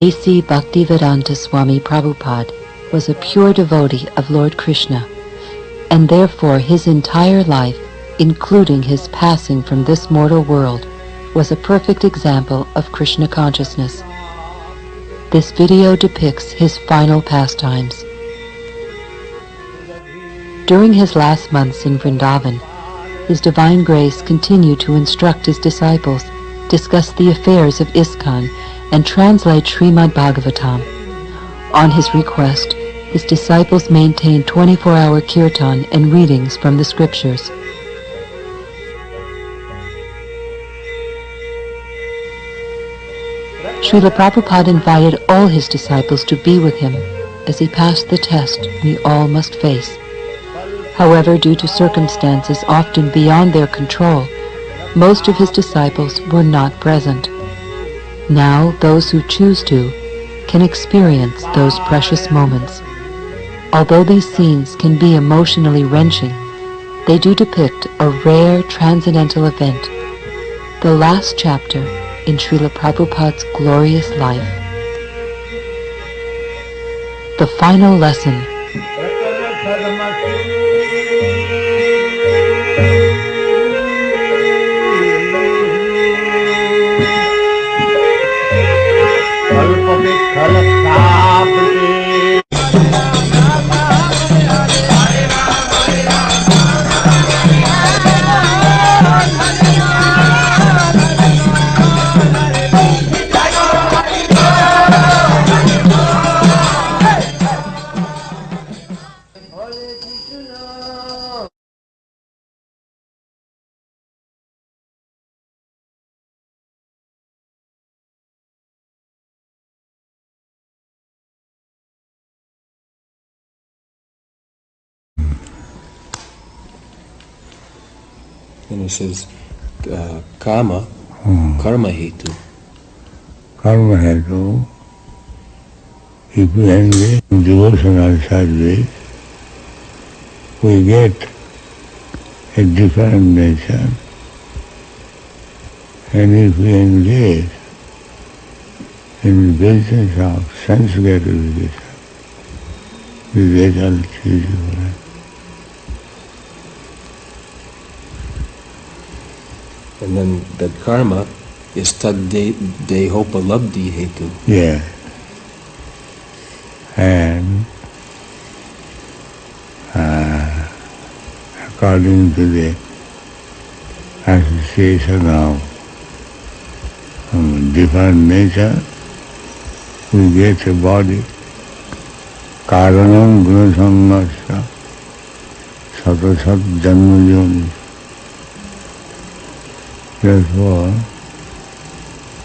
A.C. Bhaktivedanta Swami Prabhupada was a pure devotee of Lord Krishna, and therefore his entire life, including his passing from this mortal world, was a perfect example of Krishna consciousness. This video depicts his final pastimes. During his last months in Vrindavan, His Divine Grace continued to instruct his disciples, discuss the affairs of ISKCON, and translate Srimad Bhagavatam. On his request, his disciples maintained 24-hour kirtan and readings from the scriptures. Srila Prabhupada invited all his disciples to be with him as he passed the test we all must face. However, due to circumstances often beyond their control, most of his disciples were not present. Now, those who choose to can experience those precious moments. Although these scenes can be emotionally wrenching, they do depict a rare transcendental event, the last chapter in Srila Prabhupada's glorious life. The final lesson. And it says, karma, karma hetu. Karma hetu, if we engage in devotional service, we get a different nature. And if we engage in the business of sense gratification, the result is different. And then that karma is tad dehopalabdhi hetu. Yeah. And according to the association of different nature, we get a body. Karanam gunasangasya satasat janmajoni. Therefore,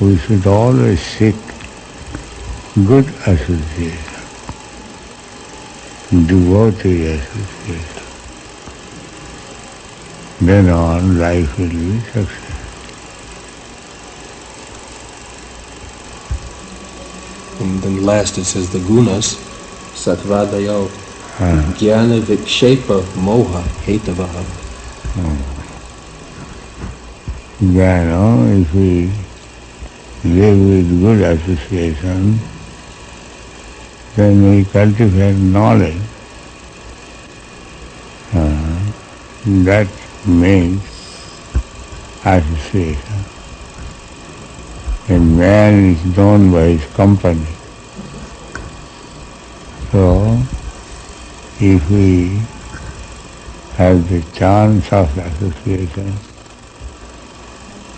we should always seek good association, devotee association. Then on, life will be successful. And then last it says the gunas, satvadayo, jnana vikshepa moha hetavaha. Jnana, if we live with good association, then we cultivate knowledge. That means association. A man is known by his company. So, if we have the chance of association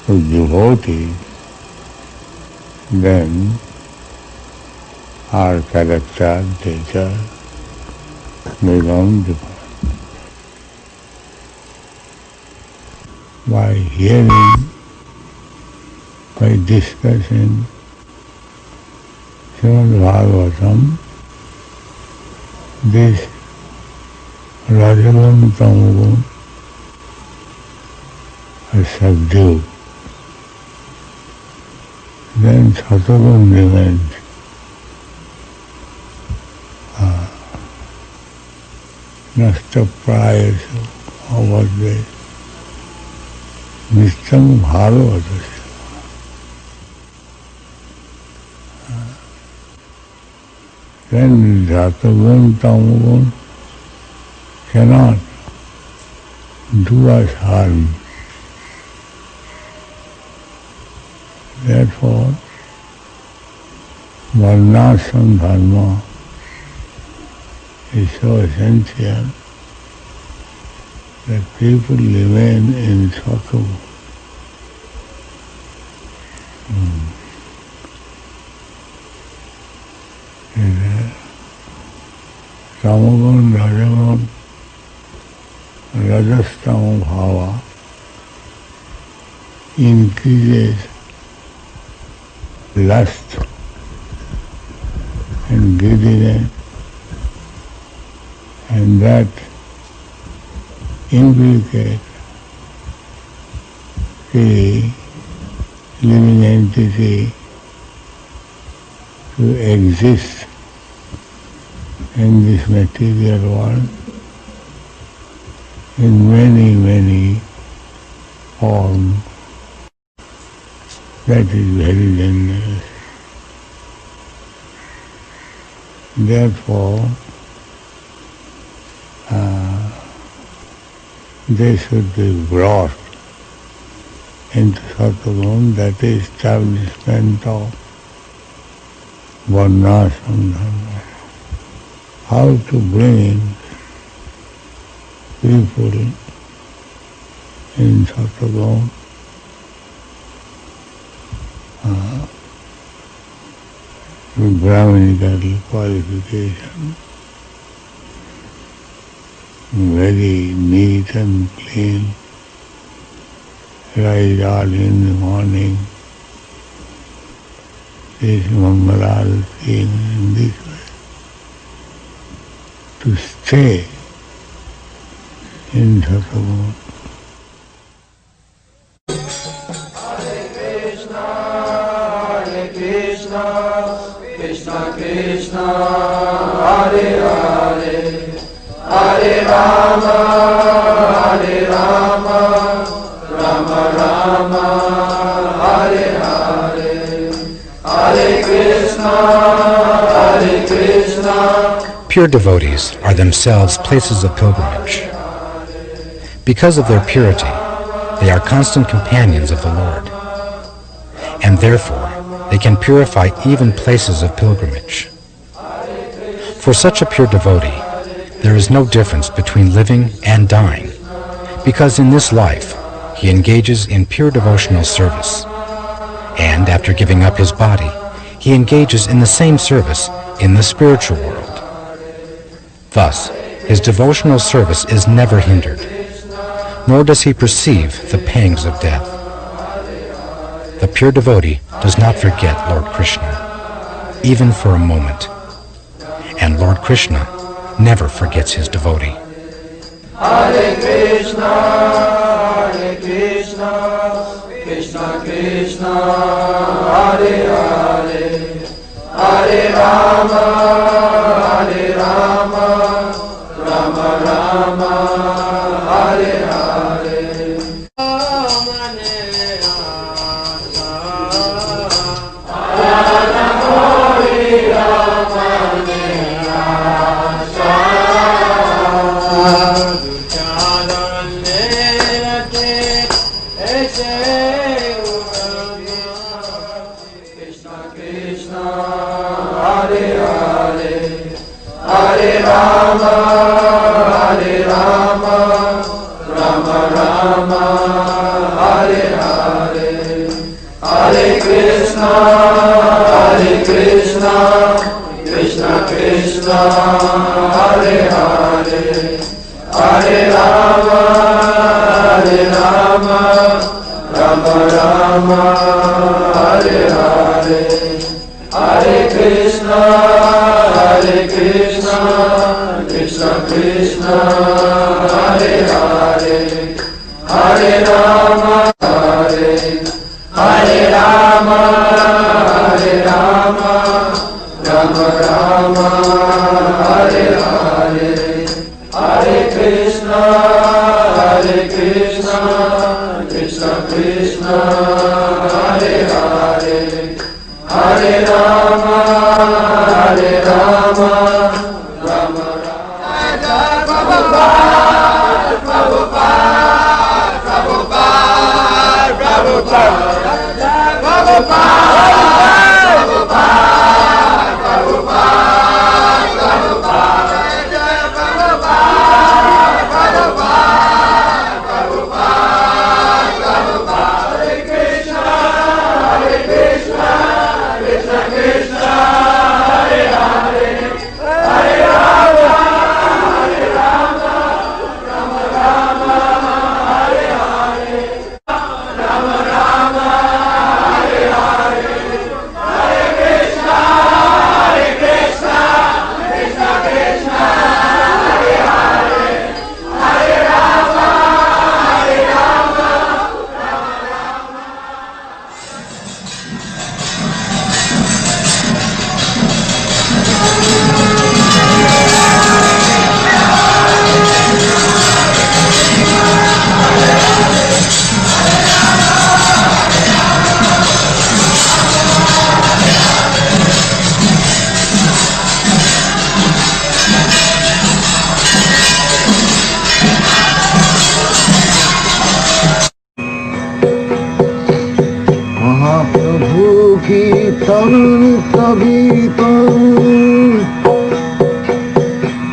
with devotees, then our character, nature become different. By hearing, by discussing Srimad Bhagavatam, this Rajagun Tamagun is subdued. Then Satagun remains. Nasta prayasu, over this. Nistam bhagavatasya. then Ratagun, Tamagun cannot do us harm. Therefore, Varnashram Dharma is so essential that people remain in Sattva. Tamagun, Rajagun, Rajastama Bhava increases lust and greediness, and that implicates the living entity to exist in this material world in many, many forms. That is very dangerous. Therefore, they should be brought into Sattva, that is establishment of Varnashram Dharma. How to bring people in Sattva with Brahminical qualification, very neat and clean, rise early in the morning, this Mangalarati in this way, to stay in Sattva. Krishna Krishna, Hare Hare, Hare Rama, Hare Rama, Rama Rama, Hare Hare, Hare Krishna, Hare Krishna. Pure devotees are themselves places of pilgrimage. Because of their purity, they are constant companions of the Lord, and therefore they can purify even places of pilgrimage. For such a pure devotee, there is no difference between living and dying, because in this life he engages in pure devotional service, and after giving up his body, he engages in the same service in the spiritual world. Thus, his devotional service is never hindered, nor does he perceive the pangs of death. The pure devotee does not forget Lord Krishna, even for a moment, and Lord Krishna never forgets his devotee. Hare Krishna, Krishna Krishna, Hare Hare, Hare Rama, Rama Rama, Hare Hare. Krishna Krishna, Hare Hare, Hare Rama, Rama Rama, Hare Hare, Hare Krishna, Krishna Krishna, Hare Hare, Hare Rama, Hare Rama, Rama Rama, Hare Hare, Hare Krishna, Krishna Krishna, Hare Hare, Hare Rama,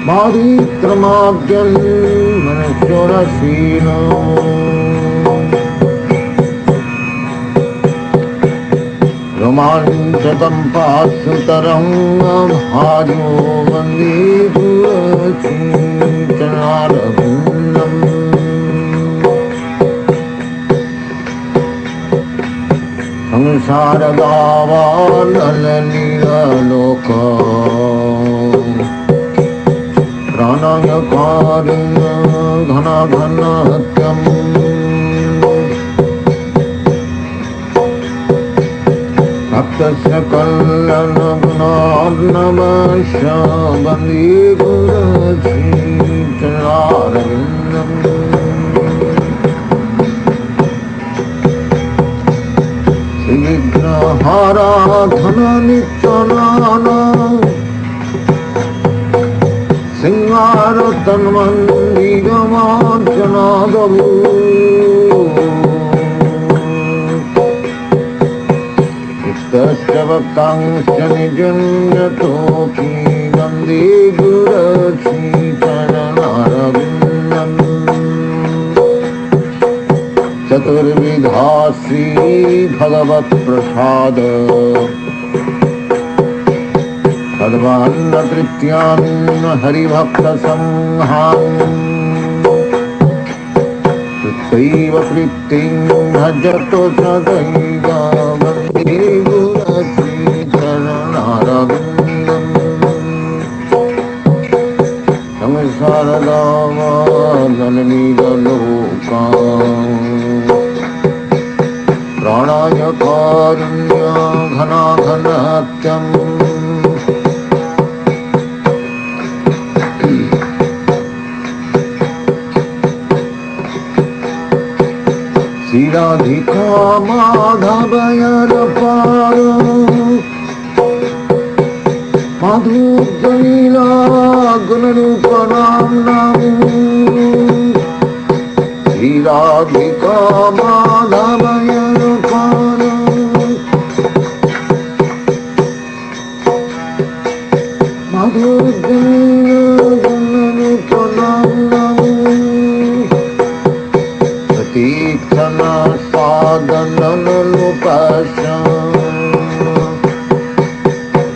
Madhitramadyam Manashorasino Romanchatam Pasutaram Bhajo Vande Gurachintanarabindam Samsaradavanalila Pranayakarunya Ghana Ghana Hatyam Bhaktasya Kalyana Gunarnamasya Bandi Gurachintanarabindam Vignahara Dhana Nityanana Singara Tanmandigamanjanadavu Ittasya Bhaktangsya Nijanyatoki Vande Gurachintanarabindam Chaturvidhasri Bhagavat Prasada Sadvanna Trityan Haribhakta Sanghan Tattaiva Pritting Bhajato Sadaiva Vande Gurachintanarabindam Samsaradava Nananida Lokam Pranayakarunya Ghana Ghana Hatyam Siradhika Madhavayana Paro Madhujaila Gunarupanam Namu Siradhika Madhavayana Paro Madhujaila Gunarupanam Namu Satikshana Sadhananupasham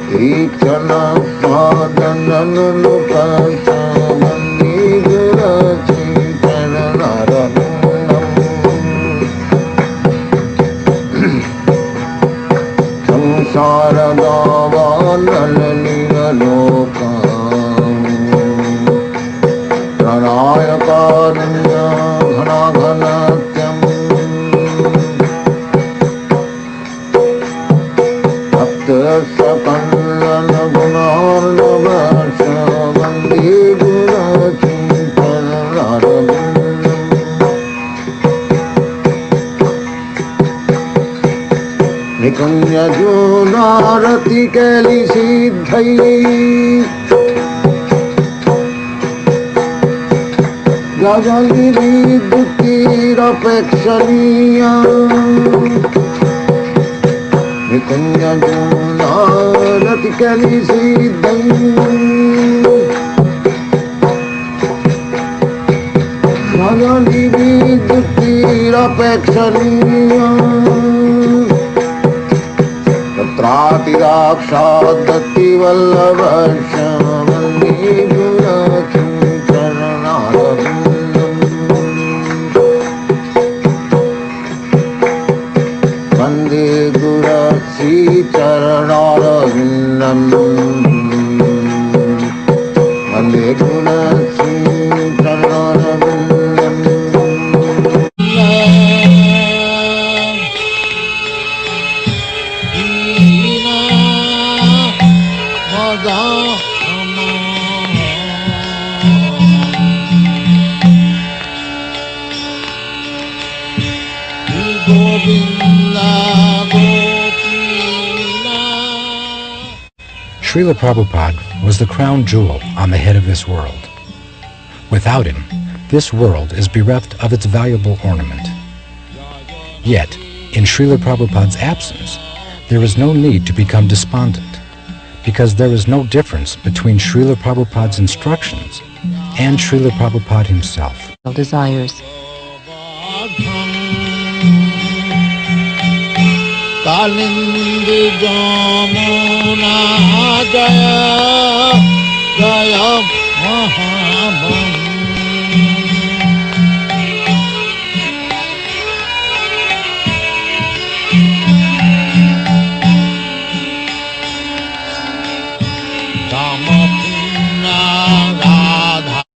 Satikshana Sadhananupasham Vande Gurachintanarabindam Samsaradavanalilokam Pranayakarunya Ghana Ghana Hatyam Bhaktasya Kalyana Gunarnamasya Vande Gurachintanarabindam Nikunya Junarati Keli Siddhai Gajagiri Dutira Pekshaniya Nikunya Junarati Keli Siddhai Gajagiri Dutira Pekshaniya Tatrati Rakshadati Vallabhasya Vande Gurachintanarabindam Vande Gurachintanarabindam Vande Gurachintanarabindam Srila Prabhupada was the crown jewel on the head of this world. Without him, this world is bereft of its valuable ornament. Yet, in Srila Prabhupada's absence, There is no need to become despondent, because there is no difference between Srila Prabhupada's instructions and Srila Prabhupada himself. Desires. Kalindi Jamuna Jaya Jaya Mahabam Dhamma Punna